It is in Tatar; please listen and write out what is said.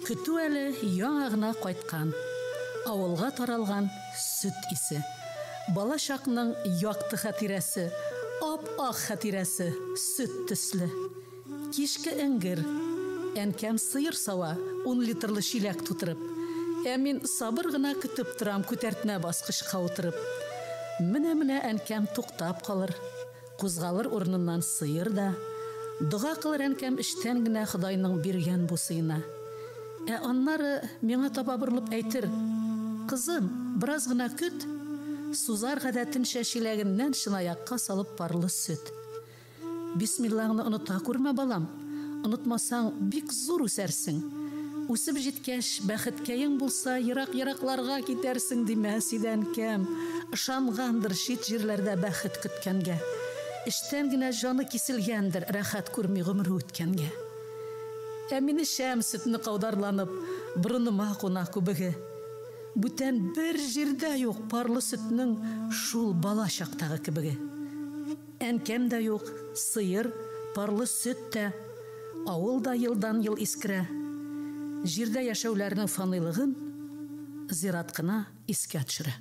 Көтү әле яңа гына кайткан. Авылга таралган сөт исе. Бала чакның якты хатирәсе, ап-ак хатирәсе, сөт төсле. Кичке эңгер, әнкәм сыер сава 10 литрлы чиләк тутырып. Мин сабыр гына көтеп торам күтәртмә баскычка утырып. Менә әнкәм туктап калыр. Кузгалыр урыныннан сыер да. Дуга кылыр әнкәм эштән генә Худайның биргән бу сыйына. Аннары миңа таба борылып әйтер: "Кызым, бераз гына көт." Сузар гадәтенчә чиләгеннән чынаякка салып парлы сөт. "Бисмиллахны оныта күрмә, балам. Онытмасаң, бик зур үсәрсең. Үсеп җиткәч, бәхеткәең булса, ерак-еракларга китәрсең", димә сидән кем. Ышангандыр чит җирләрдә бәхет көткәнгә. Эштән генә җаны киселгәндер, рәхәт күрми гомере үткәнгә. Мин эчәм сөтне каударланып, борыныма куна күбеге. Бүтән бер җирдә юк парлы сөтнең шул бала чактагы кебеге. Әнкәм дә юк, сыер, парлы сөт тә, авылда елдан ел искерә. Җирдә яшәүләрнең фанилыгын зират кына искә төшерә.